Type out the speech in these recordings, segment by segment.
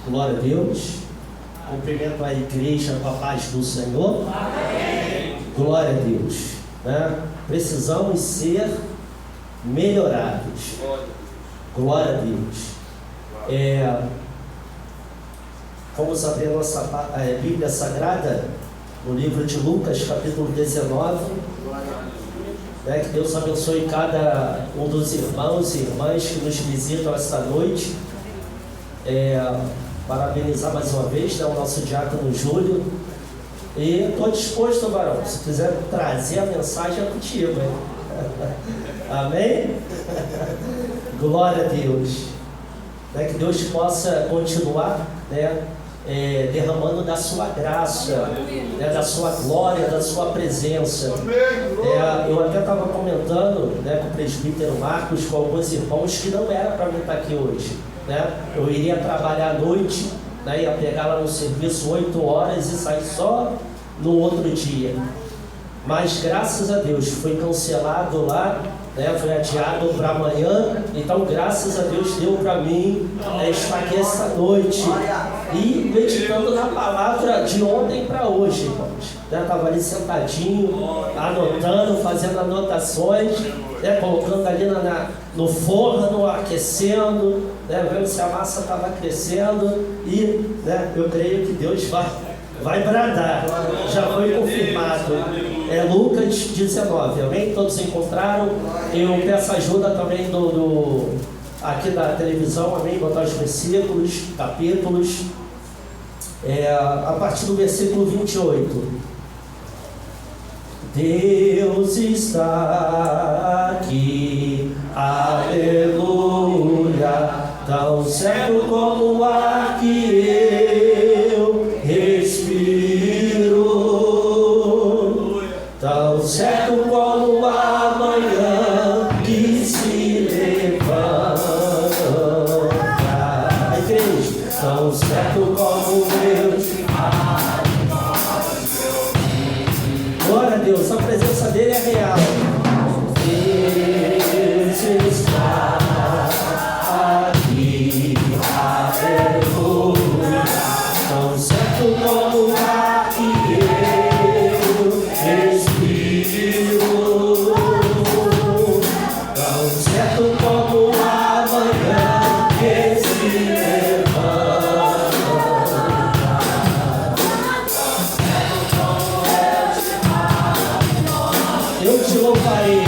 Glória a Deus. Cumprimento a igreja com a paz do Senhor. Amém. Glória a Deus. Precisamos ser melhorados. Glória a Deus. Vamos abrir a nossa Bíblia Sagrada no livro de Lucas, capítulo 19. Que Deus abençoe cada um dos irmãos e irmãs que nos visitam esta noite. Parabenizar mais uma vez o nosso diácono Júlio. E estou disposto, varão, se quiser trazer a mensagem é contigo, hein? Amém? Glória a Deus. Que Deus possa continuar derramando da sua graça, da sua glória, da sua presença. Eu até estava comentando com o presbítero Marcos, com alguns irmãos, que não era para mim estar aqui hoje. Eu iria trabalhar à noite, ia pegar lá no serviço 8 horas e sair só no outro dia. Mas graças a Deus foi cancelado lá, foi adiado para amanhã. Então graças a Deus deu para mim estar aqui esta noite e meditando na palavra de ontem para hoje, irmãos. Estava ali sentadinho, anotando, fazendo anotações, colocando ali no forno, aquecendo, vendo se a massa estava crescendo. E eu creio que Deus vai bradar, já foi confirmado. Lucas 19, amém? Todos encontraram? Eu peço ajuda também aqui da televisão, amém? Botar os versículos, capítulos, a partir do versículo 28. Deus está aqui, aleluia, tão certo como o ar que eu respiro, tão certo como a manhã que se levanta, igreja, tão certo como o meu. Glória a Deus, a presença dele é real. Deus está aqui, aleluia, tão certo como o ar que eu respiro, tão certo como a manhã que se levanta. Eu te louvarei.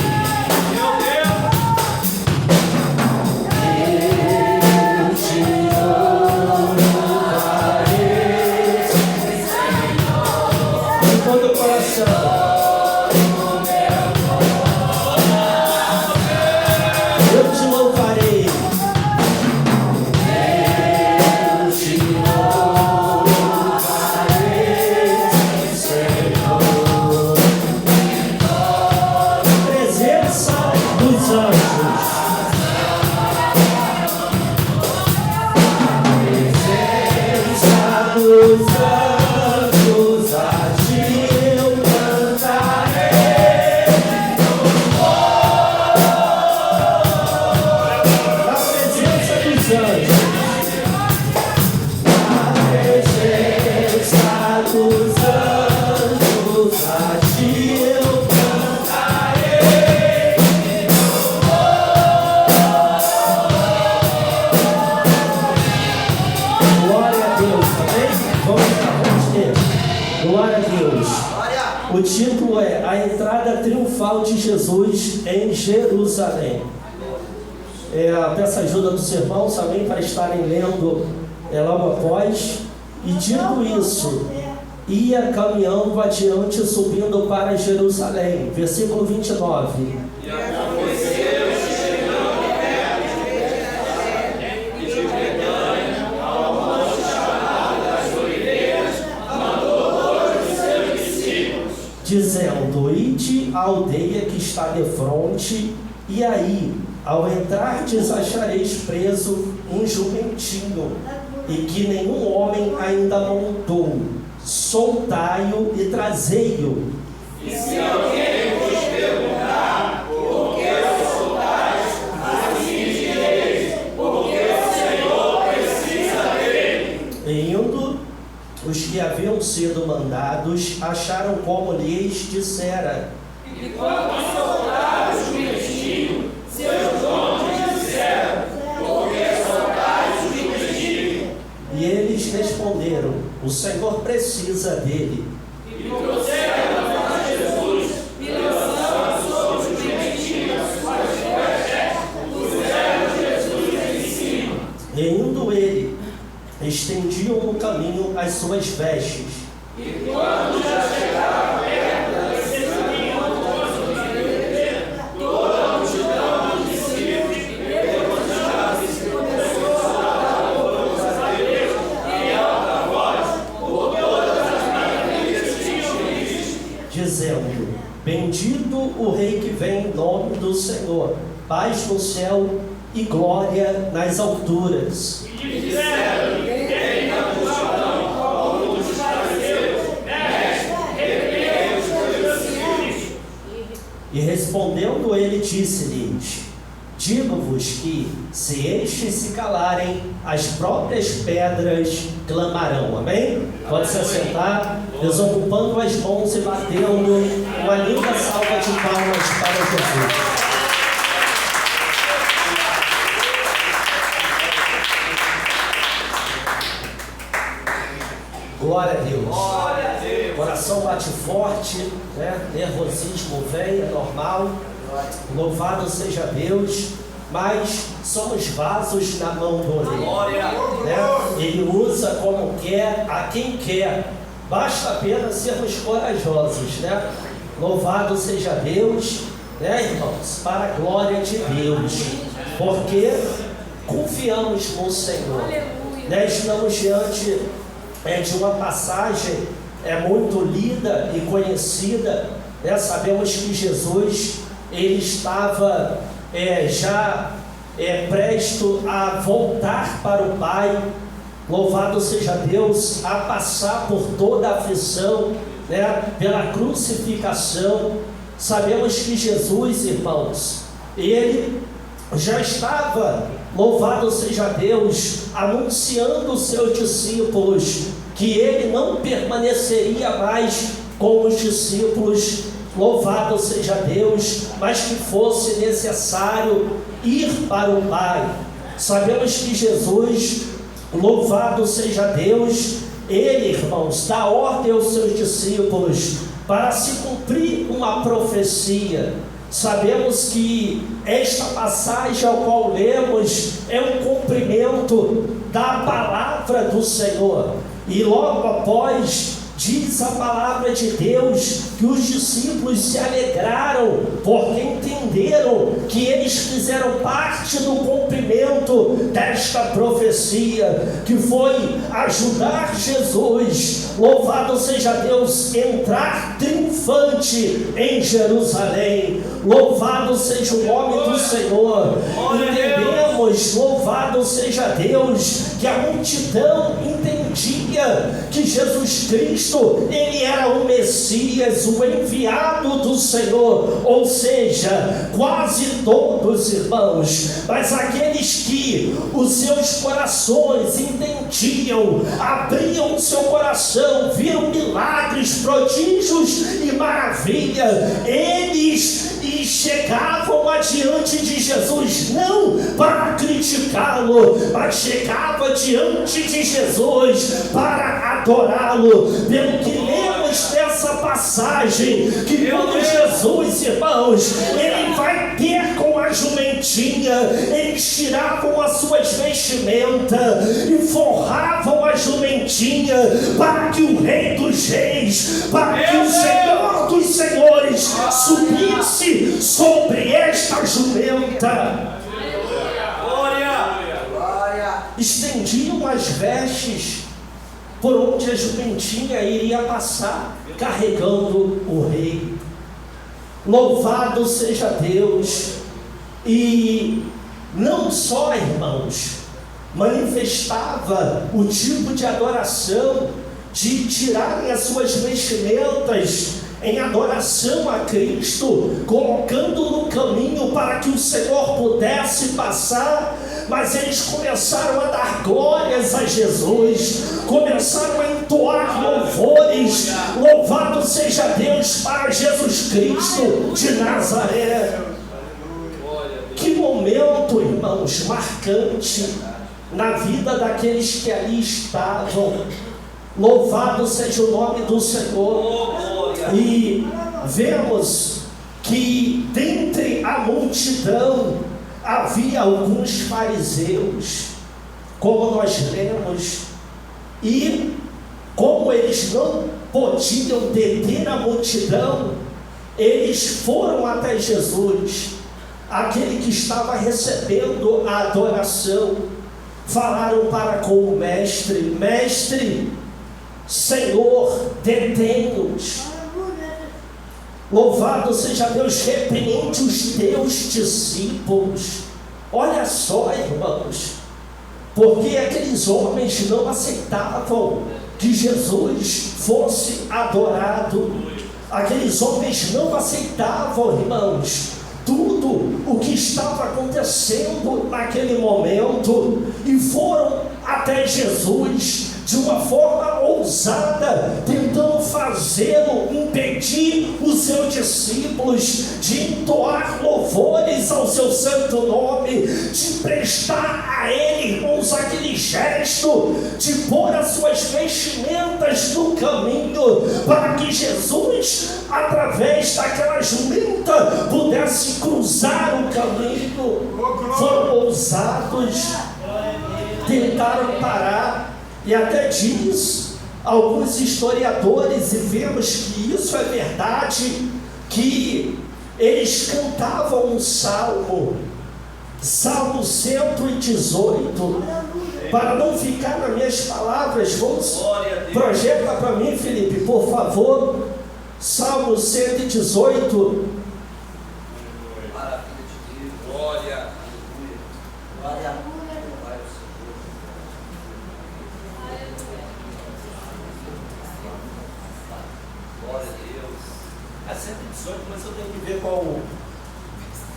O título é A Entrada Triunfal de Jesus em Jerusalém. Peço a ajuda dos irmãos também para estarem lendo logo após. E dito isso, ia caminhando adiante, subindo para Jerusalém. Versículo 29. Dizendo: ide à aldeia que está defronte, e aí, ao entrardes, achareis preso um jumentinho, e que nenhum homem ainda montou. Soltai-o e trazei-o. E se alguém vos perguntar por que o soltais, assim direis, porque o Senhor precisa dele. E indo, os que haviam sido mandados acharam como lhes dissera. E quando os soldados o pediam, seus homens disseram: por que soldados o pediam? E eles responderam: o Senhor precisa dele. E trouxeram a Jesus, e lançando sobre os pediam as suas vestes, puseram Jesus em cima. E indo ele, estendiam no caminho as suas vestes. E quando já chegava perto da cerimônia do consumo, toda a multidão dos discípulos, levantando-se, começou a dar louvores a Deus em alta voz, por todas as maravilhas que tinham visto, Dizendo: bendito o Rei que vem em nome do Senhor, paz no céu e glória nas alturas. e disseram: quem na multidão, como dos fariseus, mestre, repreende os discípulos. E respondendo ele, disse-lhes: digo-vos que, se estes se calarem, as próprias pedras clamarão. Amém? Pode se assentar, desocupando as mãos e batendo uma linda salva de palmas para Jesus. Glória a Deus. Glória a Deus. Coração bate forte, né? Nervosismo vem, é normal. Louvado seja Deus. Mas somos vasos na mão do Rei. Glória. Né? Ele usa como quer, a quem quer. Basta apenas sermos corajosos, né? Louvado seja Deus, né, irmãos? Para a glória de Deus. Porque confiamos no Senhor. Né? Estamos diante de uma passagem muito lida e conhecida, né? Sabemos que Jesus ele estava já presto a voltar para o Pai. Louvado seja Deus, a passar por toda a aflição, né? Pela crucificação. Sabemos que Jesus, irmãos, ele já estava, louvado seja Deus, anunciando aos seus discípulos que ele não permaneceria mais com os discípulos, louvado seja Deus, mas que fosse necessário ir para o Pai. Sabemos que Jesus, louvado seja Deus, ele, irmãos, dá ordem aos seus discípulos para se cumprir uma profecia. Sabemos que esta passagem ao qual lemos é um cumprimento da palavra do Senhor. E logo após, diz a palavra de Deus que os discípulos se alegraram porque entenderam que eles fizeram parte do cumprimento desta profecia, que foi ajudar Jesus, louvado seja Deus, entrar triunfante em Jerusalém. Louvado seja o nome do Senhor. Entendemos, louvado seja Deus, que a multidão entendia que Jesus Cristo, ele era o Messias, o enviado do Senhor, ou seja, quase todos, irmãos, mas aqueles que os seus corações entendiam, abriam o seu coração, viram milagres, prodígios e maravilha, eles chegavam adiante de Jesus, não para criticá-lo, mas chegava diante de Jesus para adorá-lo. Pelo que lemos dessa passagem, que quando Jesus, irmãos, ele vai ter com a jumentinha, eles tiravam as suas vestimentas e forravam a jumentinha para que o Rei dos Reis, para que o Senhor dos Senhores subisse sobre esta jumenta. Estendiam as vestes por onde a jumentinha iria passar, carregando o rei. Louvado seja Deus. E não só, irmãos, manifestava o tipo de adoração de tirarem as suas vestimentas em adoração a Cristo, colocando no caminho para que o Senhor pudesse passar, mas eles começaram a dar glórias a Jesus, começaram a entoar louvores. Louvado seja Deus para Jesus Cristo de Nazaré. Que momento, irmãos, marcante na vida daqueles que ali estavam. Louvado seja o nome do Senhor. E vemos que dentre a multidão havia alguns fariseus, como nós lemos, e como eles não podiam deter a multidão, eles foram até Jesus, aquele que estava recebendo a adoração. Falaram para com o mestre: Mestre, Senhor, detém-nos. Louvado seja Deus, repreende os teus discípulos. Olha só, irmãos, porque aqueles homens não aceitavam que Jesus fosse adorado. Aqueles homens não aceitavam, irmãos, tudo o que estava acontecendo naquele momento, e foram até Jesus de uma forma ousada, tentando fazê-lo impedir os seus discípulos de entoar louvores ao seu santo nome, de prestar a ele, irmãos, aquele gesto de pôr as suas vestimentas no caminho, para que Jesus, através daquela jumenta, pudesse cruzar o caminho. Foram ousados, tentaram parar. E até diz alguns historiadores, e vemos que isso é verdade, que eles cantavam um salmo, Salmo 118, para não ficar nas minhas palavras, vamos, projeta para mim, Felipe, por favor, Salmo 118. Glória. A 118, mas eu tenho que ver qual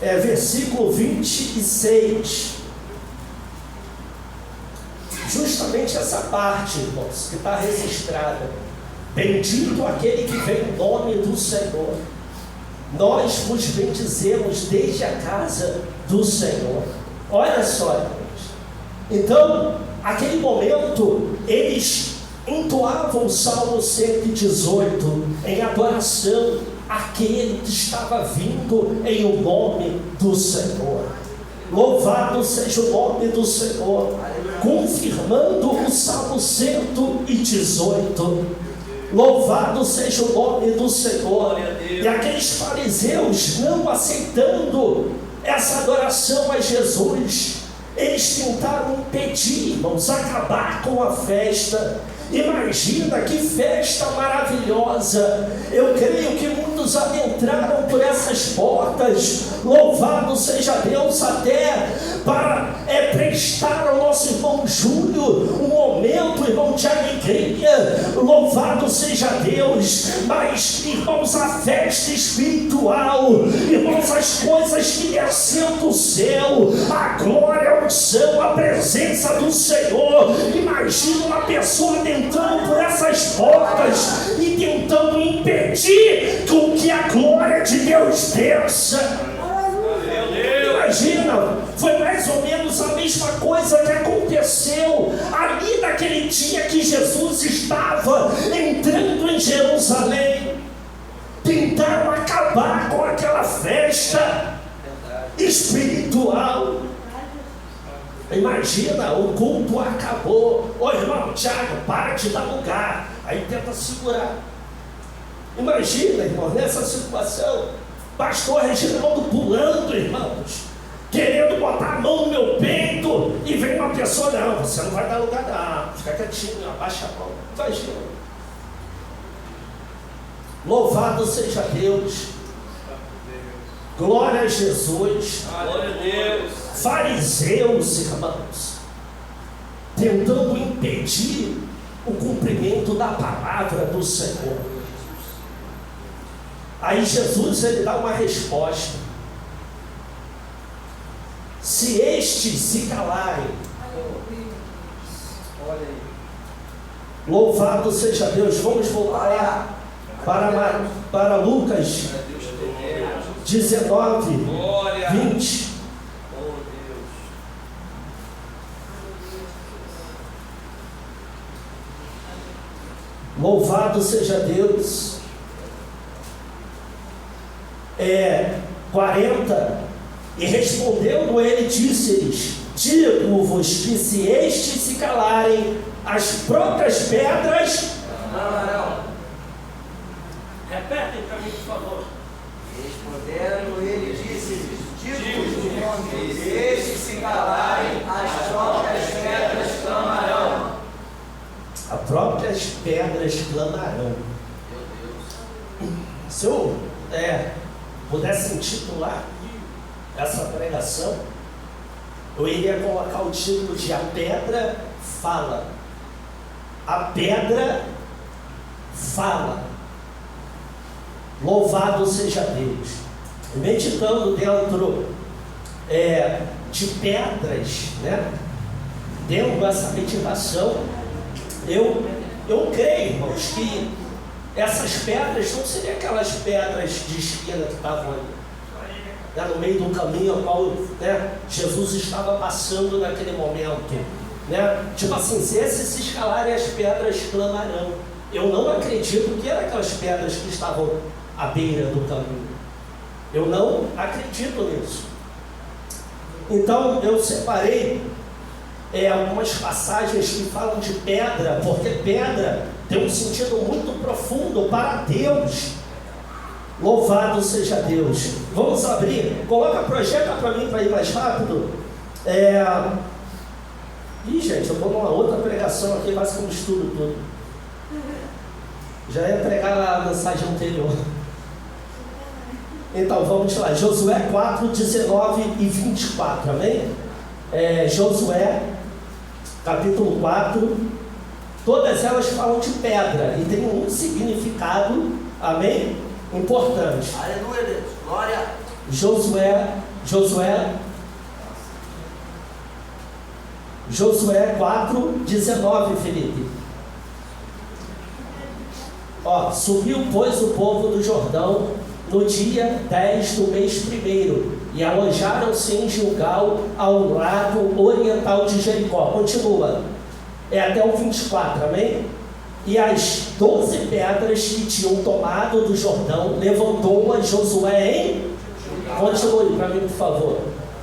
é, versículo 26. Justamente essa parte, irmãos, que está registrada: bendito aquele que vem em nome do Senhor, nós vos bendizemos desde a casa do Senhor. Olha só, irmãos, então, aquele momento, eles entoavam o Salmo 118 em adoração àquele que estava vindo em o nome do Senhor. Louvado seja o nome do Senhor, confirmando o Salmo 118. Louvado seja o nome do Senhor. E aqueles fariseus, não aceitando essa adoração a Jesus, eles tentaram impedir, irmãos, acabar com a festa. Imagina que festa maravilhosa! Eu creio que muitos adentraram por essas portas. Louvado seja Deus, até para prestar ao nosso irmão Júlio um momento, irmão, de alegria. Louvado seja Deus. Mas, irmãos, a festa espiritual, irmãos, as coisas que descem do céu, a glória, a unção, a presença do Senhor. Imagina uma pessoa entrando por essas portas e tentando impedir com que a glória de Deus desça. Imagina, foi mais ou menos a mesma coisa que aconteceu ali naquele dia que Jesus estava entrando em Jerusalém. Tentaram acabar com aquela festa espiritual. Imagina, o culto acabou. Ô irmão Tiago, para de dar lugar. Aí tenta segurar. Imagina, irmão, nessa situação, pastor Reginaldo pulando, irmãos, querendo botar a mão no meu peito, e vem uma pessoa: não, você não vai dar lugar, não, fica quietinho, abaixa a mão. Imagina. Louvado seja Deus. Glória a Jesus. Glória a Deus. Fariseus, irmãos, tentando impedir o cumprimento da palavra do Senhor. Aí Jesus, ele dá uma resposta. se estes se calarem. Louvado seja Deus. Vamos voltar para Lucas 19, 20. Louvado seja Deus. 40. E respondendo ele, disse-lhes: digo-vos que se estes se calarem, as próprias pedras clamarão. Repetem para mim, por favor. Respondendo ele, disse-lhes: digo-vos que se estes se calarem, as próprias pedras clamarão. As próprias pedras clamarão. Se eu pudesse intitular essa pregação, eu iria colocar o título de A Pedra Fala. A pedra fala. Louvado seja Deus. Meditando dentro de pedras, né? Dentro dessa meditação, eu creio, irmãos, que essas pedras não seriam aquelas pedras de esquina que estavam ali, no meio do caminho ao qual Jesus estava passando naquele momento, tipo assim, se esses se escalarem, as pedras clamarão. Eu não acredito que eram aquelas pedras que estavam à beira do caminho. Eu não acredito nisso. Então eu separei algumas passagens que falam de pedra, porque pedra tem um sentido muito profundo para Deus. Louvado seja Deus. Vamos abrir. Projeta para mim para ir mais rápido. Gente, eu vou numa outra pregação aqui, quase que eu misturo tudo. Já ia pregar a mensagem anterior. Então vamos lá. Josué 4, 19 e 24. Amém? Josué capítulo 4. Todas elas falam de pedra e tem um significado, amém? Importante. Aleluia, Deus. Glória. Josué 4, 19, Felipe. Subiu, pois, o povo do Jordão no dia 10 do mês 1º e alojaram-se em Gilgal, ao lado oriental de Jericó. Continua. Até o 24, amém? E as 12 pedras que tinham tomado do Jordão, levantou-as Josué em... Continue para mim, por favor.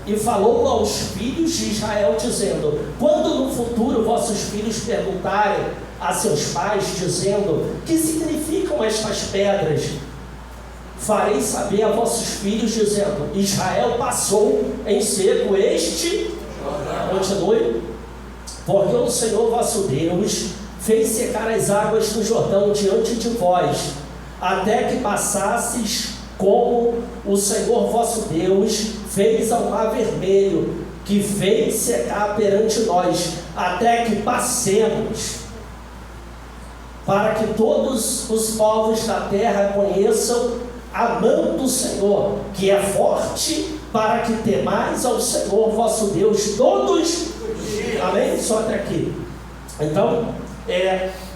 E falou aos filhos de Israel, dizendo: quando no futuro vossos filhos perguntarem a seus pais, dizendo: que significam estas pedras? Farei saber a vossos filhos, dizendo: Israel passou em seco este... Continue. Porque o Senhor vosso Deus fez secar as águas do Jordão diante de vós, até que passasses, como o Senhor vosso Deus fez ao mar vermelho, que fez secar perante nós, até que passemos, para que todos os povos da terra conheçam a mão do Senhor, que é forte, para que temais ao Senhor vosso Deus todos. Amém? Só até aqui. Então,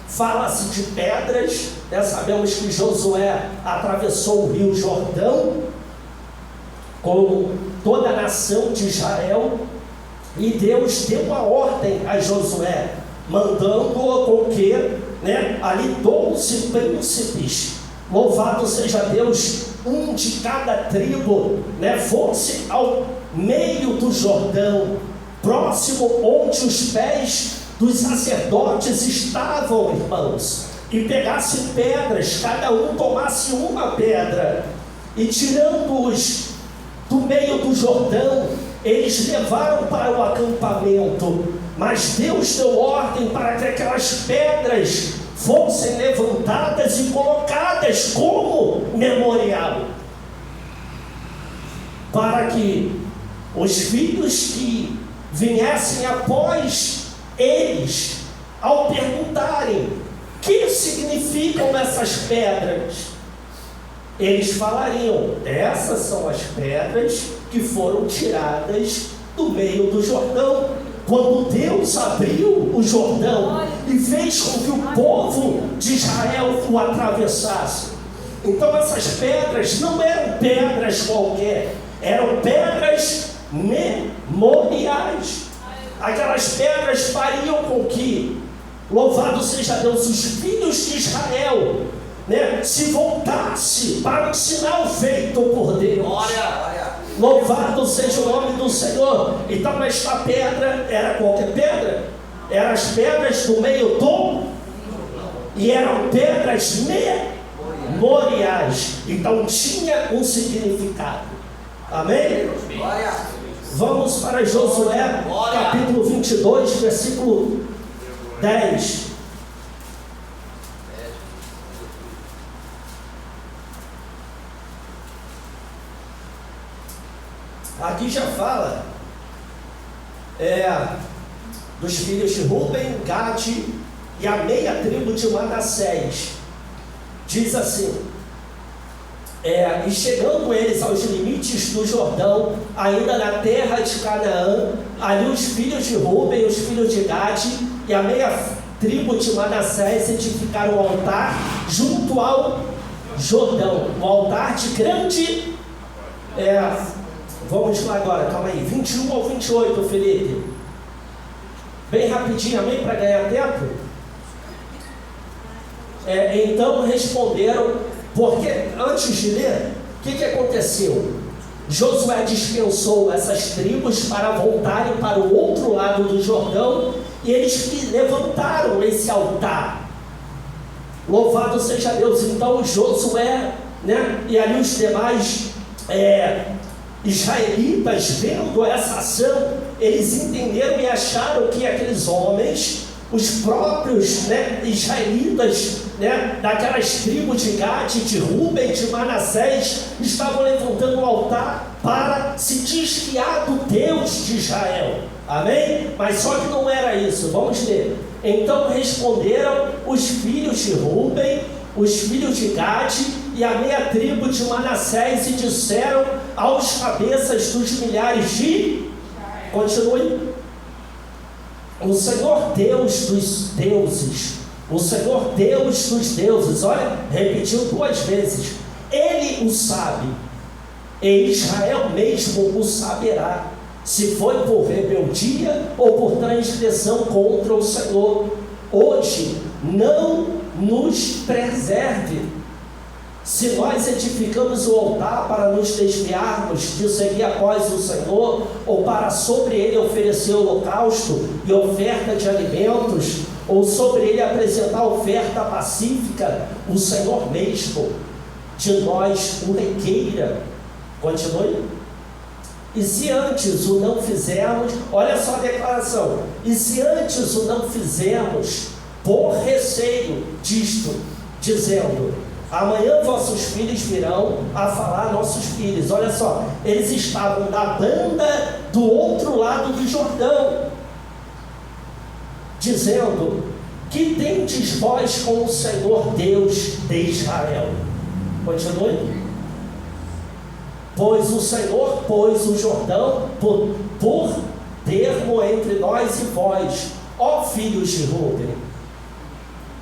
fala-se de pedras, sabemos que Josué atravessou o rio Jordão com toda a nação de Israel, e Deus deu uma ordem a Josué, mandando-o com que ali 12 príncipes, louvado seja Deus, um de cada tribo, fosse ao meio do Jordão, próximo onde os pés dos sacerdotes estavam, irmãos, e pegasse pedras, cada um tomasse uma pedra, e tirando-os do meio do Jordão, eles levaram para o acampamento. Mas Deus deu ordem para que aquelas pedras fossem levantadas e colocadas como memorial, para que os filhos que viessem após eles, ao perguntarem: que significam essas pedras? Eles falariam: essas são as pedras que foram tiradas do meio do Jordão, quando Deus abriu o Jordão e fez com que o povo de Israel o atravessasse. Então essas pedras não eram pedras qualquer, eram pedras memoriais. Aquelas pedras fariam com que, louvado seja Deus, os filhos de Israel, se voltasse para o sinal feito por Deus. Louvado seja o nome do Senhor. Então esta pedra era qualquer pedra, eram as pedras do meio do, e eram pedras memoriais. Então tinha um significado. Amém? Vamos para Josué, capítulo 22, versículo 10. Aqui já fala dos filhos de Rúben, Gade e a meia tribo de Manassés. Diz assim: e chegando eles aos limites do Jordão, ainda na terra de Canaã, ali os filhos de Rúben, os filhos de Gade e a meia tribo de Manassés edificaram um altar junto ao Jordão, um altar de grande... Vamos lá agora, calma aí, 21 ao 28, Felipe. Bem rapidinho, amém, para ganhar tempo. Então responderam, porque antes de ler, o que aconteceu? Josué dispensou essas tribos para voltarem para o outro lado do Jordão, e eles levantaram esse altar. Louvado seja Deus. Então Josué, e ali os demais israelitas, vendo essa ação, eles entenderam e acharam que aqueles homens, os próprios israelitas, daquelas tribos de Gade, de Rúben, de Manassés, estavam levantando um altar para se desviar do Deus de Israel. Amém? Mas só que não era isso. Vamos ler. Então responderam os filhos de Rúben, os filhos de Gade e a meia tribo de Manassés, e disseram aos cabeças dos milhares de... Continue. O Senhor Deus dos deuses, o Senhor Deus dos deuses, olha, repetiu 2 vezes, Ele o sabe, e Israel mesmo o saberá, se foi por rebeldia ou por transgressão contra o Senhor. Hoje não nos preserve, se nós edificamos o altar para nos desviarmos de seguir após o Senhor, ou para sobre ele oferecer holocausto e oferta de alimentos, ou sobre ele apresentar oferta pacífica, o Senhor mesmo de nós o requeira. Continue. E se antes o não fizermos, olha só a declaração, e se antes o não fizermos por receio disto, dizendo: amanhã vossos filhos virão a falar a nossos filhos. Olha só, eles estavam da banda do outro lado do Jordão, dizendo: que tendes vós com o Senhor Deus de Israel? Continue. Pois o Senhor pôs o Jordão por termo entre nós e vós, ó filhos de Rúben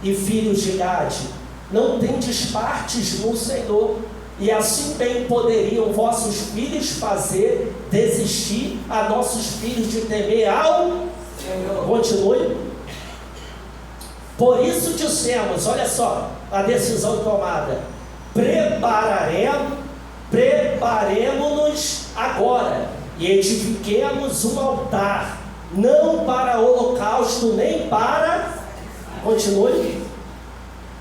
e filhos de Gade, não tendes partes no Senhor, e assim bem poderiam vossos filhos fazer desistir a nossos filhos de temer ao Senhor. Continue. Por isso dissemos, olha só a decisão tomada: preparemo-nos agora e edifiquemos um altar, não para holocausto nem para... Continue.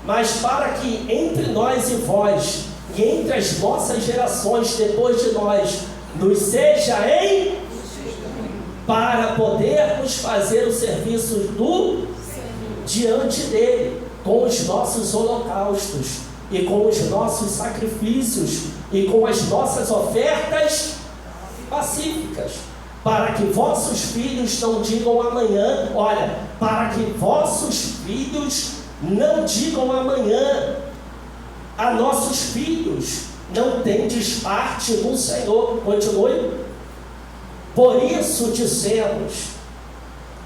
Mas para que entre nós e vós, e entre as nossas gerações depois de nós, nos seja para podermos fazer o serviço diante dele, com os nossos holocaustos, e com os nossos sacrifícios, e com as nossas ofertas pacíficas, para que vossos filhos não digam amanhã, olha, para que vossos filhos não digam amanhã a nossos filhos: não tendes parte no Senhor. Continue. Por isso dissemos,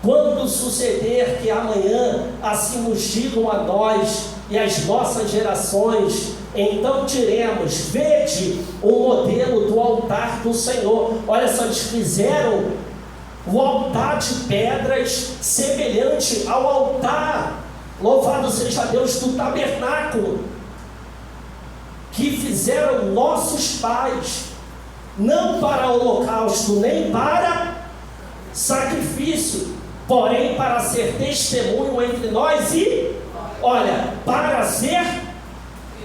quando suceder que amanhã assim nos digam a nós e às nossas gerações, então diremos: vede o modelo do altar do Senhor. Olha só, eles fizeram o altar de pedras semelhante ao altar, louvado seja Deus, do tabernáculo, que fizeram nossos pais, não para holocausto, nem para sacrifício, porém para ser testemunho entre nós e, olha, para ser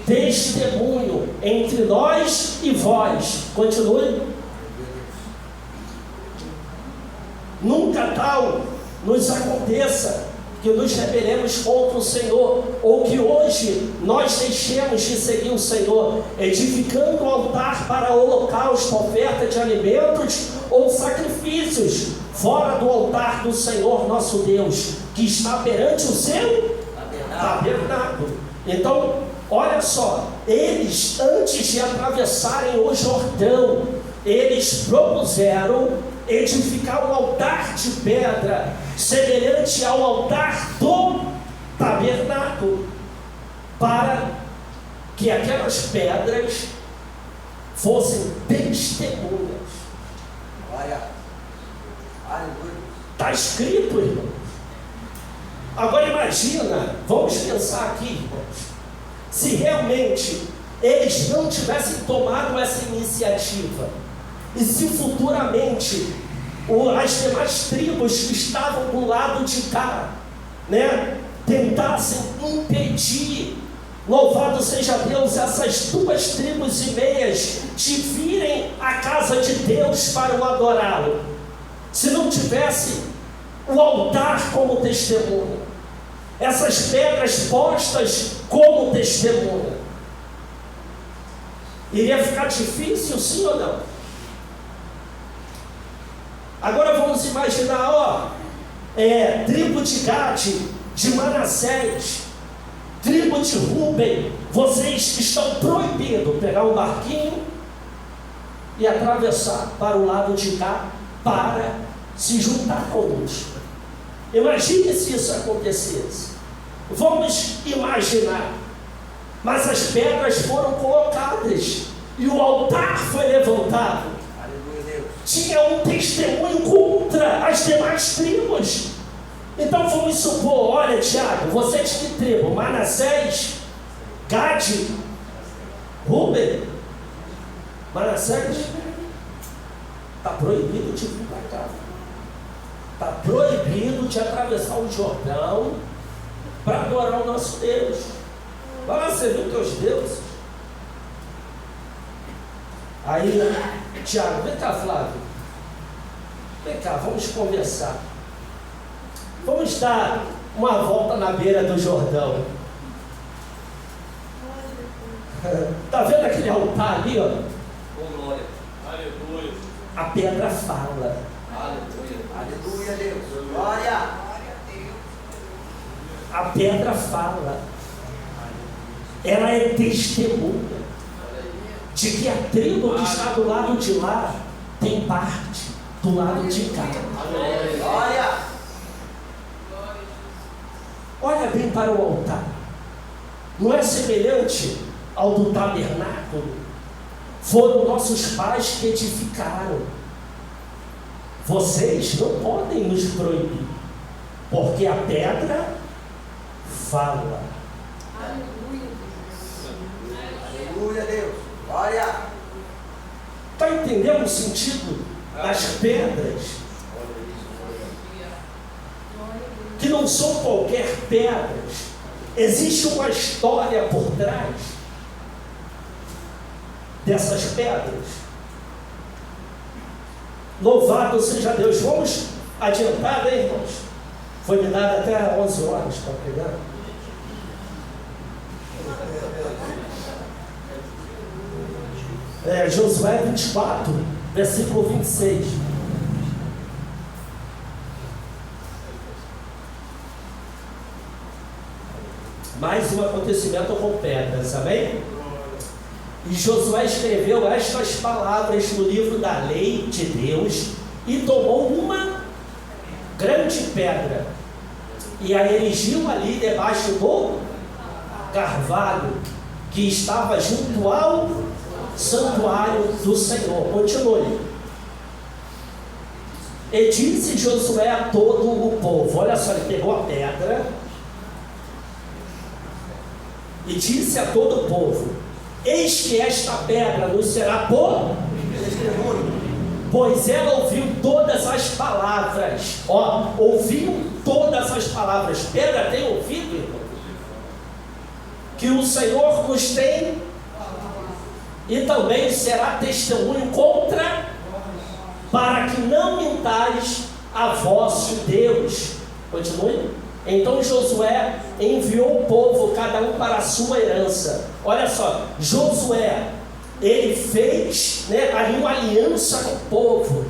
testemunho entre nós e vós. Continue. Nunca tal nos aconteça que nos rebelemos contra o Senhor, ou que hoje nós deixemos de seguir o Senhor, edificando o altar para holocausto, oferta de alimentos ou sacrifícios, fora do altar do Senhor nosso Deus, que está perante o seu tabernáculo. Então, olha só, eles, antes de atravessarem o Jordão, eles propuseram edificar um altar de pedra, semelhante ao altar do tabernáculo, para que aquelas pedras fossem testemunhas. Glória. Aleluia. Está escrito, irmãos. Agora imagina, vamos pensar aqui, irmãos, se realmente eles não tivessem tomado essa iniciativa, e se futuramente as demais tribos que estavam do lado de cá, tentassem impedir, louvado seja Deus, essas 2 tribos e meias de virem à casa de Deus para o adorá-lo, se não tivesse o altar como testemunha, essas pedras postas como testemunha, iria ficar difícil, sim ou não? Agora vamos imaginar, tribo de Gade, de Manassés, tribo de Rúben, vocês estão proibidos pegar um barquinho e atravessar para o lado de cá para se juntar conosco. Imagine se isso acontecesse. Vamos imaginar, mas as pedras foram colocadas e o altar foi levantado. Tinha um testemunho contra as demais tribos. Então vamos supor, olha Tiago, você é de que tribo? Manassés, Gade, Rúben, Manassés? Está proibido de vir para cá. Está proibido de atravessar o Jordão para adorar o nosso Deus. Vai lá servir os teus deuses. Aí, Tiago, vem cá, Flávio. Vem cá, vamos conversar. Vamos dar uma volta na beira do Jordão. Está vendo aquele altar ali, ó? Oh, glória. Aleluia. A pedra fala. Aleluia. Aleluia, Deus. Glória. A pedra fala. Ela é testemunha de que a tribo que está do lado de lá tem parte do lado de cá. Glória. Olha bem para o altar. Não é semelhante ao do tabernáculo? Foram nossos pais que edificaram. Vocês não podem nos proibir, porque a pedra fala. Aleluia, Deus. Glória. Está entendendo o sentido das pedras? Que não são qualquer pedras. Existe uma história por trás dessas pedras. Louvado seja Deus. Vamos adiantar, né, irmãos? Foi me dado até 11 horas para pregar. Josué 24, versículo 26. Mais um acontecimento com pedras, amém? E Josué escreveu estas palavras no livro da lei de Deus e tomou uma grande pedra e a erigiu ali debaixo do carvalho que estava junto ao santuário do Senhor. Continue. E disse Josué a todo o povo, olha só, ele pegou a pedra e disse a todo o povo: eis que esta pedra nos será por testemunho, pois ela ouviu todas as palavras. Ouviu todas as palavras. Pedra tem ouvido, irmão, que o Senhor nos tem, e também será testemunho contra, para que não mintais a vosso Deus. Continue. Então Josué enviou o povo, cada um para a sua herança. Olha só, Josué, ele fez, ali uma aliança com o povo,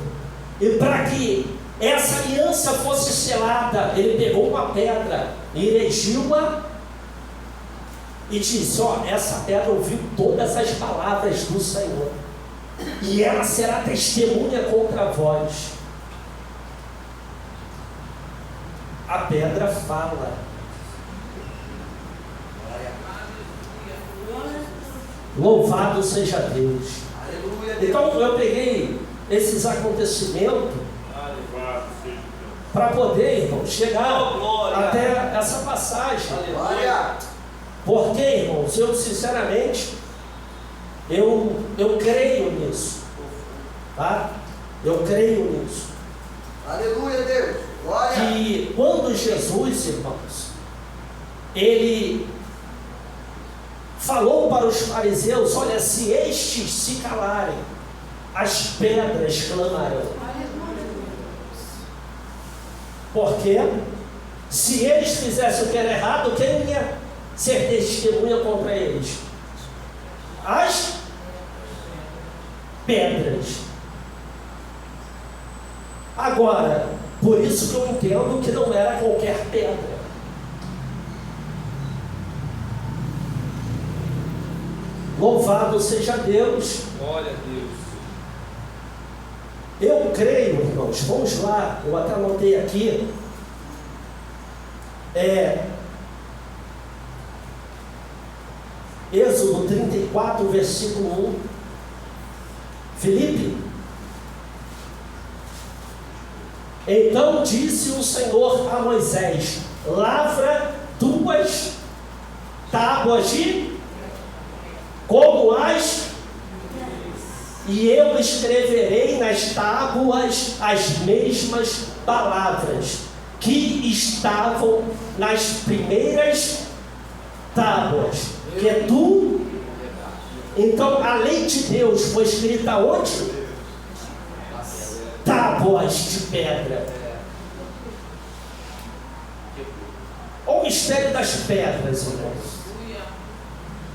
e para que essa aliança fosse selada, ele pegou uma pedra e erigiu-a e disse: essa pedra ouviu todas as palavras do Senhor, e ela será testemunha contra vós. A pedra fala. Louvado seja Deus. Então eu peguei esses acontecimentos para poder, irmão, chegar até essa passagem. Porque, irmãos, eu sinceramente eu creio nisso, tá? Eu creio nisso. Aleluia, Deus. Glória. Que quando Jesus, irmãos, ele falou para os fariseus: olha, se estes se calarem, as pedras clamarão. Porque se eles fizessem o que era errado, quem ia ser testemunha contra eles? As pedras. Agora, por isso que eu entendo que não era qualquer pedra. Louvado seja Deus. Glória a Deus. Eu creio, irmãos, vamos lá, eu até anotei aqui. Êxodo 34, versículo 1. Filipe: então disse o Senhor a Moisés: lavra 2 tábuas de como as, e eu escreverei nas tábuas as mesmas palavras que estavam nas primeiras tábuas que tu. Então a lei de Deus foi escrita onde? Tábuas de pedra. Olha o mistério das pedras, irmãos.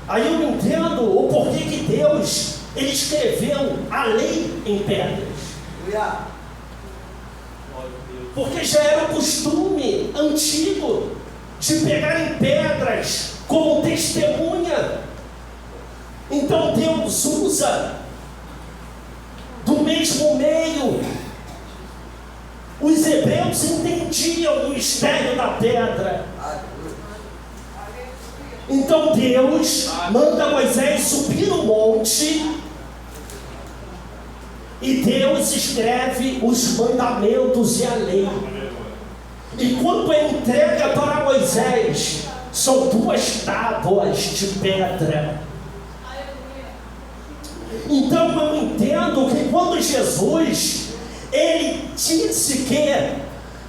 Aí eu entendo o porquê que Deus, ele escreveu a lei em pedras. Porque já era o costume antigo de pegar em pedras como testemunha. Então Deus usa do mesmo meio. Os hebreus entendiam o mistério da pedra. Então Deus manda Moisés subir no monte, e Deus escreve os mandamentos e a lei. E quando ele entrega para Moisés, são 2 tábuas de pedra. Então eu entendo que quando Jesus, ele disse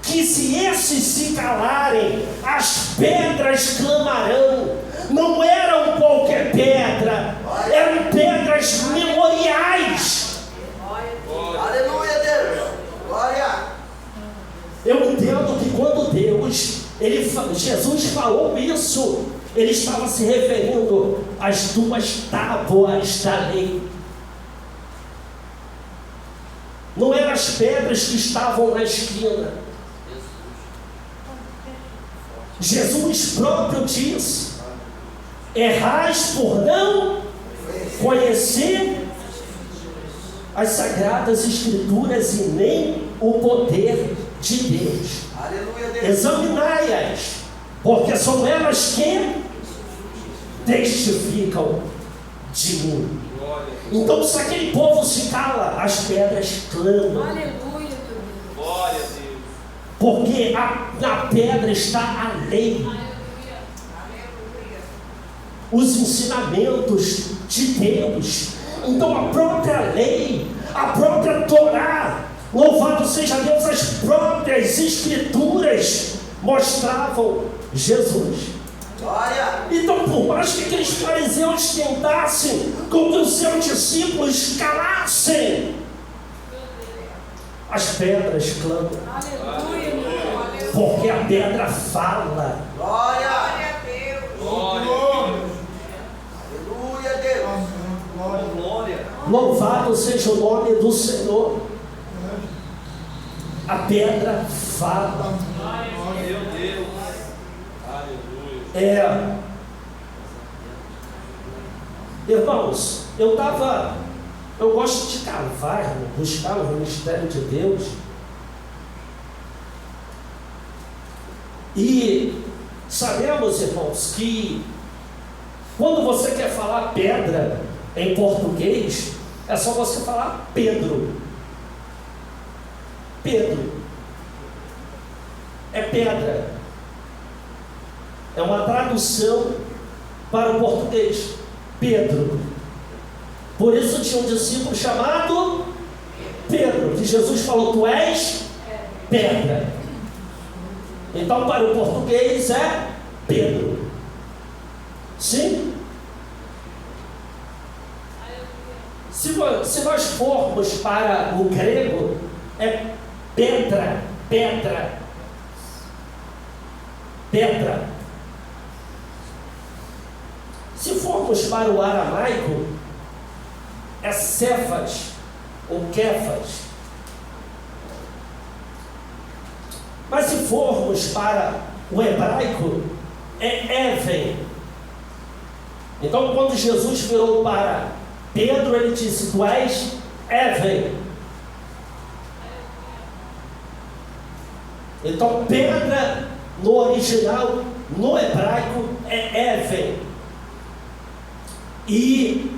que se esses se calarem, as pedras clamarão, não eram qualquer pedra, eram pedras memoriais. Aleluia, Deus. Glória. Eu entendo que quando Jesus falou isso, ele estava se referindo às 2 tábuas da lei. Não eram as pedras que estavam na esquina. Jesus próprio diz: errais por não conhecer as sagradas escrituras e nem o poder de Deus. Aleluia, Deus. Examinai-as, porque são elas que testificam de mim. Então, se aquele povo se cala, as pedras clamam. Aleluia, Deus. Glória a Deus. Porque na pedra está a lei. Os ensinamentos de Deus. Então a própria lei, a própria Torá, louvado seja Deus, as próprias escrituras mostravam Jesus. Glória. Então, por mais que aqueles fariseus tentassem com que os seus discípulos calassem, as pedras clamam. Aleluia, meu Deus. Porque a pedra fala. Glória. Glória a Deus. Glória. Aleluia, Deus. Glória. Louvado seja o nome do Senhor. A pedra fala. Meu Deus. Aleluia. Irmãos, eu gosto de cavar, buscar o ministério de Deus. E sabemos, irmãos, que quando você quer falar pedra em português, é só você falar Pedro. Pedro é pedra. É uma tradução para o português. Pedro. Por isso tinha um discípulo chamado Pedro, que Jesus falou: tu és pedra. Então, para o português é Pedro. Sim? Se nós formos para o grego, é pedra, pedra, pedra. Se formos para o aramaico, é Cefas ou Kefas. Mas se formos para o hebraico, é Even. Então, quando Jesus virou para Pedro, ele disse: tu és Even. Então, pedra no original, no hebraico, é Even. E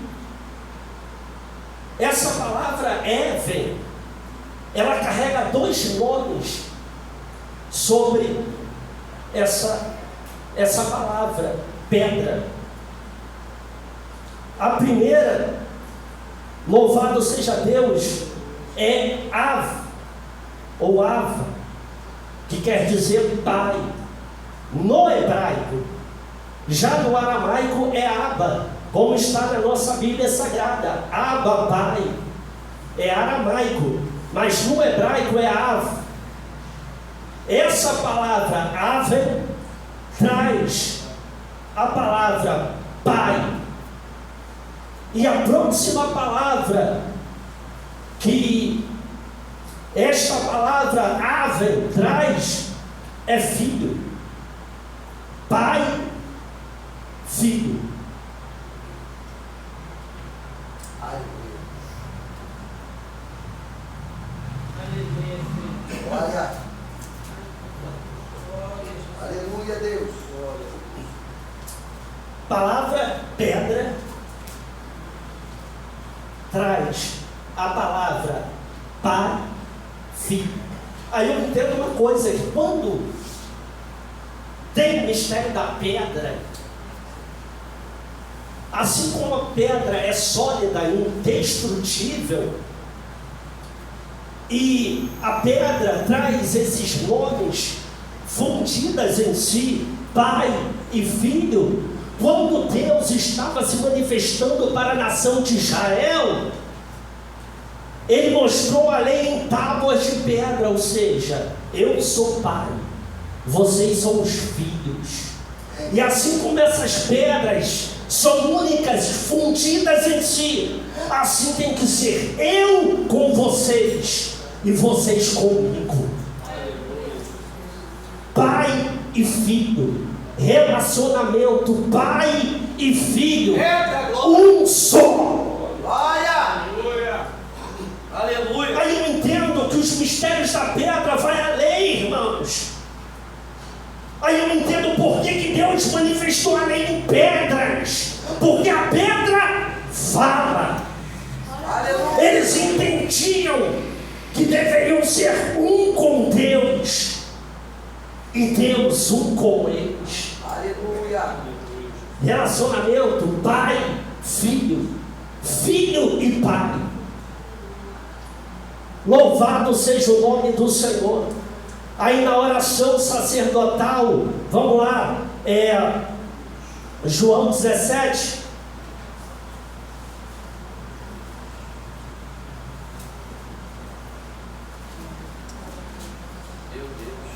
essa palavra Even, ela carrega dois nomes sobre essa palavra, pedra. A primeira, louvado seja Deus, é Av, ou Ava, que quer dizer pai, no hebraico. Já no aramaico é Abba, como está na nossa Bíblia Sagrada. Abba, pai, é aramaico, mas no hebraico é Av. Essa palavra Ave traz a palavra pai. E a próxima palavra que esta palavra Ave traz é filho. Pai, filho. Glória. Aleluia, Deus. Palavra pedra traz a palavra pai, filho. Aí eu entendo uma coisa, que quando tem o mistério da pedra, assim como a pedra é sólida e indestrutível, e a pedra traz esses nomes fundidas em si, pai e filho, quando Deus estava se manifestando para a nação de Israel, Ele mostrou a lei em tábuas de pedra, ou seja, eu sou pai, vocês são os filhos. E assim como essas pedras são únicas, fundidas em si, assim tem que ser eu com vocês e vocês comigo. Pai e filho, relacionamento pai e filho, um só. Glória. Aleluia. Aí eu entendo que os mistérios da pedra vai além, irmãos. Aí eu entendo por que Deus manifestou a lei em pedras. Porque a pedra fala. Eles entendiam que deveriam ser um com Deus e Deus um com eles. Aleluia. Relacionamento pai, filho, filho e pai. Louvado seja o nome do Senhor. Aí na oração sacerdotal, vamos lá, João 17. Meu Deus.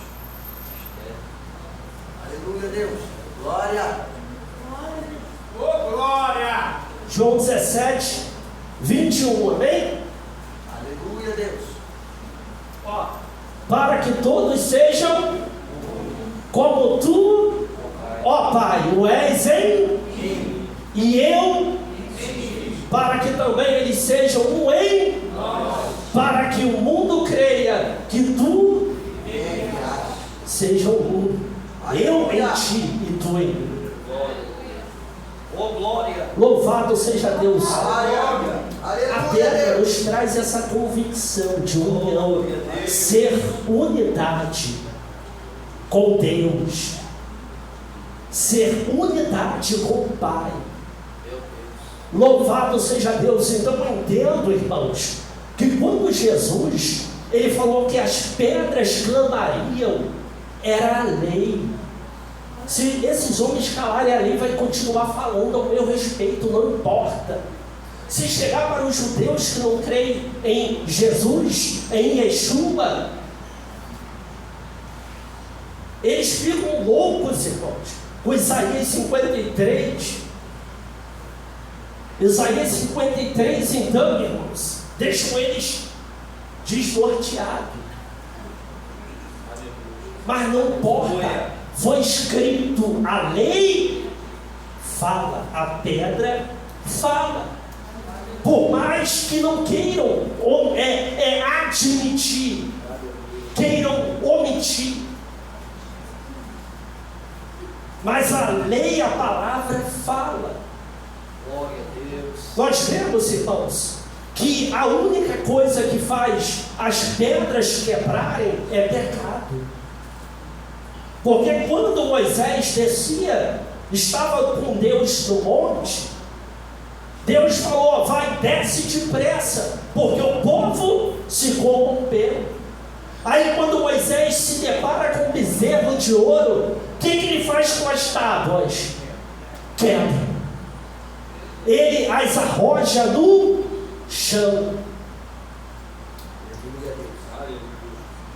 Aleluia, Deus. Glória. Ô, glória! João 17, 21, amém? Aleluia, Deus. Ó, Para que todos sejam como tu, ó Pai, o és em e eu, para que também eles sejam um em, para que o mundo creia que tu seja um, eu em ti e tu em mim. Oh, glória. Louvado seja Deus. Glória. A Aleluia, pedra Deus. nos traz essa convicção de união, ser unidade com Deus, ser unidade com o Pai. Meu Deus. Louvado seja Deus. Então eu entendo, irmãos, que quando Jesus, ele falou que as pedras clamariam, era a lei. Se esses homens calarem a lei, vai continuar falando ao meu respeito, não importa. Se chegar para os judeus que não creem em Jesus, em Yeshua, eles ficam loucos, irmãos. O Isaías 53, então, irmãos, deixam eles desnorteados. Mas não importa, foi escrito, a lei fala, a pedra fala. Por mais que não queiram admitir, queiram omitir, mas a lei, a palavra fala. Glória a Deus. Nós vemos, irmãos, que a única coisa que faz as pedras quebrarem é pecado. Porque quando Moisés descia, estava com Deus no monte, Deus falou, vai, desce depressa, porque o povo se corrompeu. Aí quando Moisés se depara com um bezerro de ouro, o que ele faz com as tábuas? Quebra. Ele as arroja no chão.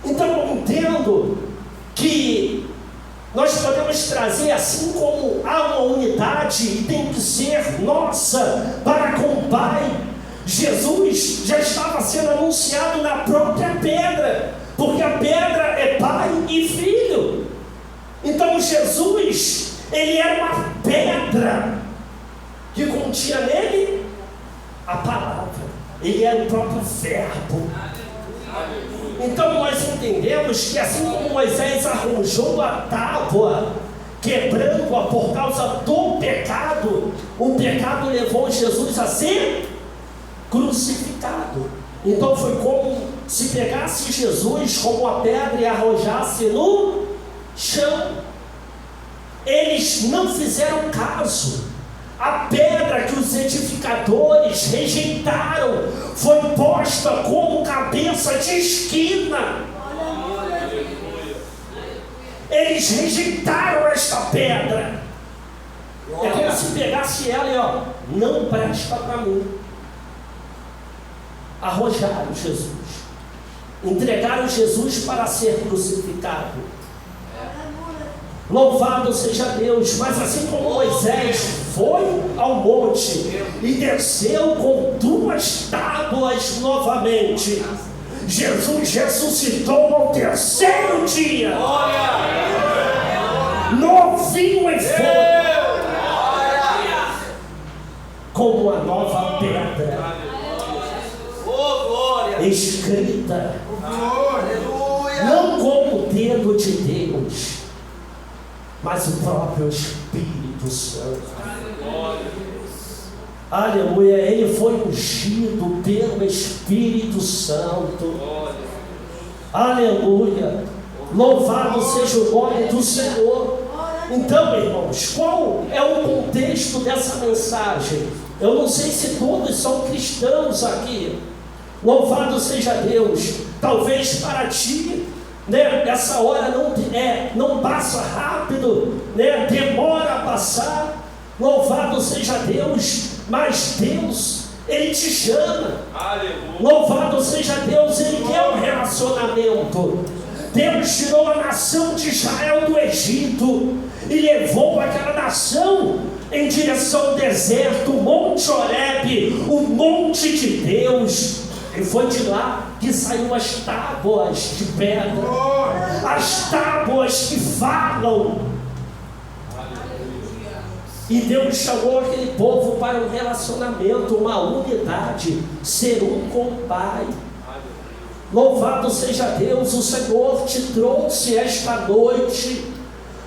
Então eu entendo que nós podemos trazer, assim como há uma unidade e tem que ser nossa para com o Pai. Jesus já estava sendo anunciado na própria pedra, porque a pedra é Pai e Filho. Então Jesus, ele era uma pedra que continha nele a palavra. Ele era o próprio Verbo. Então nós entendemos que assim como Moisés arranjou a tábua, quebrando-a por causa do pecado, o pecado levou Jesus a ser crucificado. Então foi como se pegasse Jesus como uma pedra e arrojasse no chão. Eles não fizeram caso. A pedra que os edificadores rejeitaram foi posta como cabeça de esquina. Eles rejeitaram esta pedra. É como se pegasse ela e não presta para mim. Arrojaram Jesus. Entregaram Jesus para ser crucificado. Louvado seja Deus. Mas assim como Moisés foi ao monte e desceu com 2 tábuas novamente, Jesus ressuscitou ao 3º dia, novinho em fogo, como uma nova pedra Oh, glória. escrita mas o próprio Espírito Santo. Aleluia, ele foi ungido pelo Espírito Santo. Aleluia, louvado seja o nome do Senhor. Então, irmãos, qual é o contexto dessa mensagem? Eu não sei se todos são cristãos aqui. Louvado seja Deus. Talvez para ti, né, essa hora não passa rápido, né, demora a passar. Louvado seja Deus. Mas Deus, Ele te chama. Aleluia. Louvado seja Deus, Ele quer um relacionamento. Deus tirou a nação de Israel do Egito e levou aquela nação em direção ao deserto, o Monte Horebe, o monte de Deus. E foi de lá que saíram as tábuas de pedra, as tábuas que falam. E Deus chamou aquele povo para um relacionamento, uma unidade, ser um com o Pai. Louvado seja Deus, o Senhor te trouxe esta noite.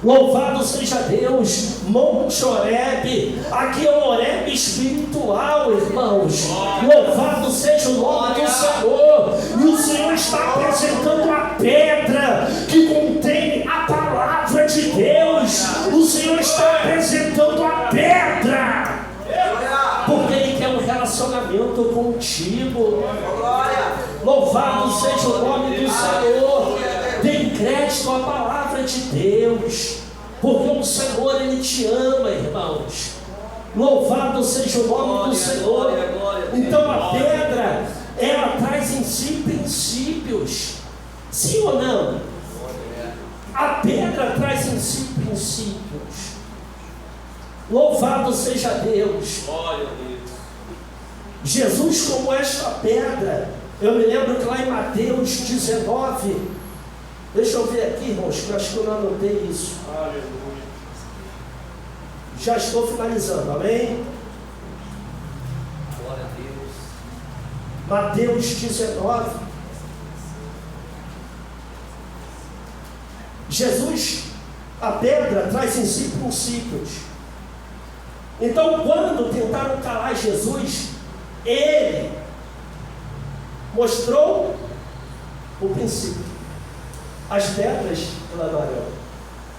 Louvado seja Deus, Monte Horebe, aqui é o Horebe espiritual, irmãos. Louvado seja o nome do Senhor. E o Senhor está apresentando a pedra que contém a palavra de Deus. O Senhor está apresentando a pedra, porque Ele quer um relacionamento contigo. Louvado seja o nome do Senhor. Dê crédito à palavra de Deus, porque o Senhor, Ele te ama, irmãos. Louvado seja o nome do Senhor. Então a pedra, ela traz em si princípios. Sim ou não? A pedra traz em si princípios. Louvado seja Deus. Jesus, como esta pedra, eu me lembro que lá em Mateus 19, deixa eu ver aqui, irmãos, que eu acho que eu não anotei isso. Aleluia. Já estou finalizando, amém? Glória a Deus. Mateus 19. Jesus, a pedra, traz em si princípios. Então, quando tentaram calar Jesus, Ele mostrou o princípio. As pedras clamarão.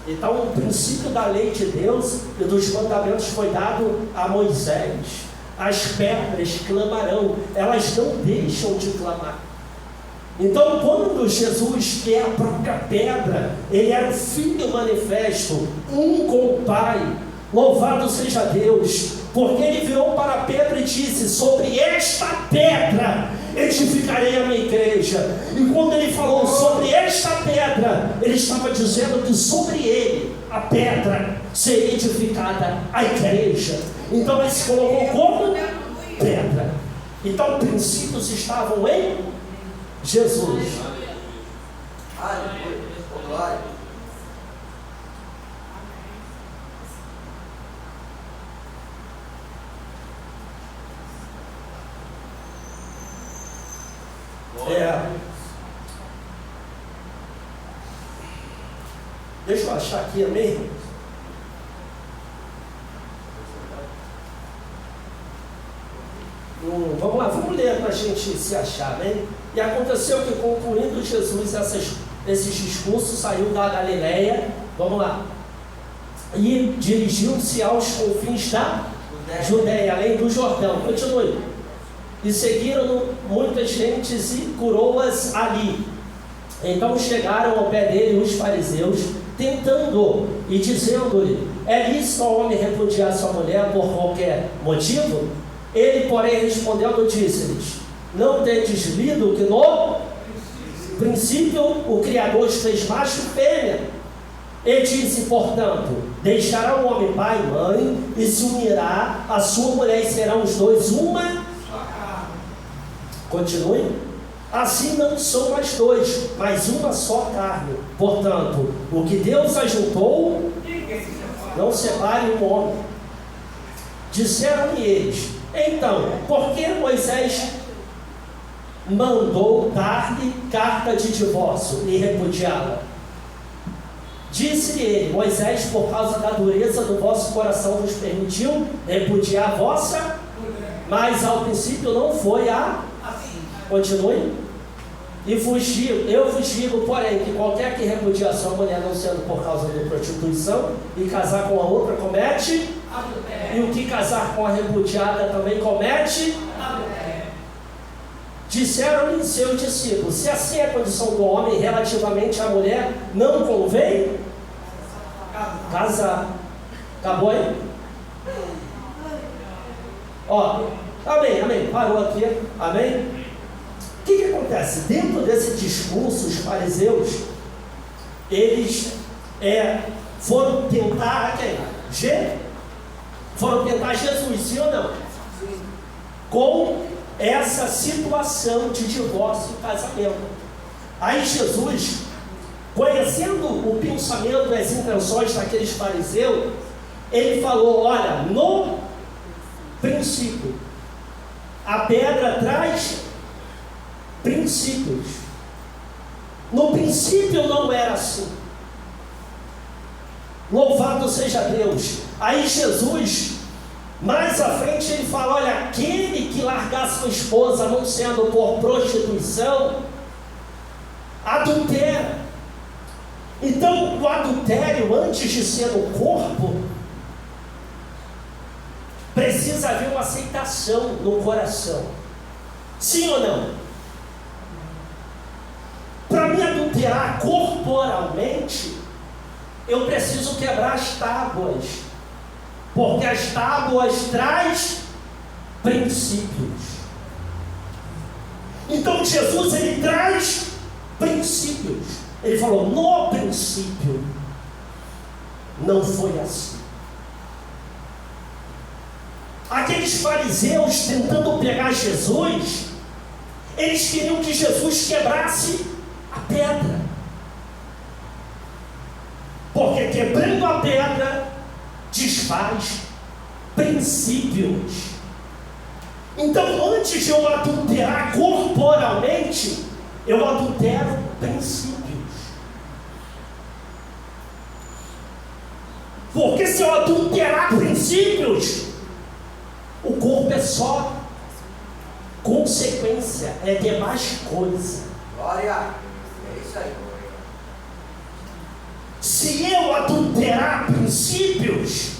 Então o princípio da lei de Deus e dos mandamentos foi dado a Moisés. As pedras clamarão, elas não deixam de clamar. Então quando Jesus, que é a própria pedra, Ele era o Filho manifesto, um com o Pai. Louvado seja Deus, porque Ele virou para a pedra e disse: sobre esta pedra edificarei a minha igreja. E quando Ele falou sobre esta pedra, Ele estava dizendo que sobre Ele, a pedra, seria edificada a igreja. Então Ele se colocou como pedra. Então princípios estavam em Jesus. Aleluia. Glória. Deixa eu achar aqui, amém? Vamos lá, vamos ler para a gente se achar, amém? E aconteceu que, concluindo Jesus esses discursos, saiu da Galileia, vamos lá, e dirigiu-se aos confins da Judeia, além do Jordão. Continue. E seguiram muitas gentes e curou-as ali. Então chegaram ao pé dele os fariseus, tentando e dizendo-lhe: é lícito ao homem repudiar sua mulher por qualquer motivo? Ele, porém, respondendo, disse-lhes: não tendes lido que no princípio o Criador os fez macho e fêmea? E disse, portanto: deixará o homem pai e mãe, e se unirá a sua mulher, e serão os dois uma. Continue. Assim não são mais dois, mas uma só carne. Portanto, o que Deus ajuntou, não separe o homem. Disseram-lhe eles: então, por que Moisés mandou dar-lhe carta de divórcio e repudiá-la? Disse-lhe ele: Moisés, por causa da dureza do vosso coração, vos permitiu repudiar a vossa, mas ao princípio não foi a... Continue. E eu vos digo, porém, que qualquer que repudia a sua mulher, não sendo por causa de prostituição, e casar com a outra, comete adultério. E o que casar com a repudiada também comete adultério. Disseram-lhe seus discípulos: se assim é a condição do homem relativamente à mulher, não convém casar. Acabou aí? Ó, amém, parou aqui, amém? O que acontece? Dentro desse discurso, os fariseus, eles foram tentar quem? Foram tentar Jesus, sim ou não? Sim. Com essa situação de divórcio e casamento. Aí Jesus, conhecendo o pensamento e as intenções daqueles fariseus, ele falou: olha, no princípio, a pedra traz princípios. No princípio não era assim. Louvado seja Deus. Aí Jesus, mais à frente, ele fala: olha, aquele que largar sua esposa, não sendo por prostituição, adultera. Então, o adultério, antes de ser no corpo, precisa haver uma aceitação no coração. Sim ou não? Para me adulterar corporalmente, eu preciso quebrar as tábuas, porque as tábuas traz princípios. Então Jesus, ele traz princípios. Ele falou: no princípio não foi assim. Aqueles fariseus tentando pegar Jesus, eles queriam que Jesus quebrasse a pedra, porque quebrando a pedra desfaz princípios. Então, antes de eu adulterar corporalmente, eu adultero princípios. Porque se eu adulterar princípios, o corpo é só consequência, é demais coisa. Glória, é isso aí. Se eu adulterar princípios,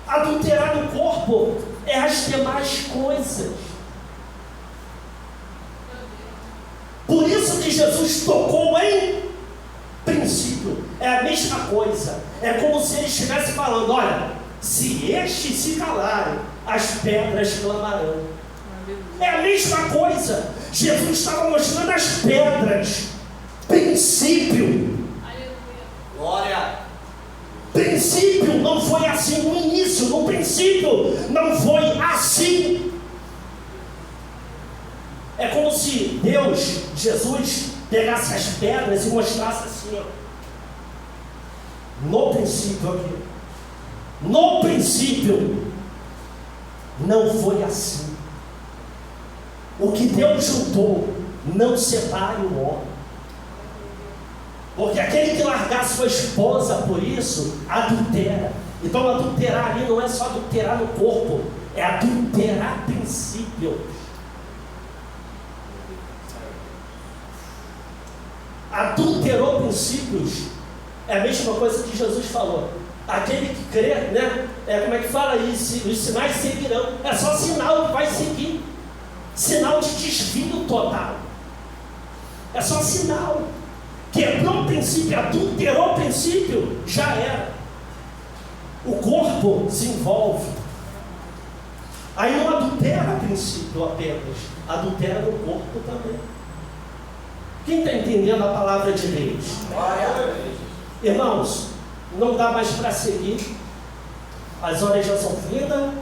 adulterar no corpo é as demais coisas. Por isso que Jesus tocou em princípio. É a mesma coisa. É como se ele estivesse falando: olha, se estes se calarem, as pedras clamarão. É a mesma coisa. Jesus estava mostrando as pedras. Princípio. Glória. Princípio não foi assim no início. No princípio não foi assim. É como se Deus, Jesus, pegasse as pedras e mostrasse assim, ó. No princípio aqui. No princípio não foi assim. O que Deus juntou, não separe o homem. Porque aquele que largar sua esposa por isso, adultera. Então adulterar ali não é só adulterar no corpo, é adulterar princípios. Adulterou princípios. É a mesma coisa que Jesus falou. Aquele que crê, né? Como é que fala isso? Os sinais seguirão. É só sinal que vai seguir. Sinal de desvio total. É só sinal. Quebrou o princípio, adulterou o princípio, já era. O corpo se envolve. Aí não adultera princípio apenas, adultera no corpo também. Quem está entendendo a palavra de Deus? Irmãos, não dá mais para seguir. As horas já são finas.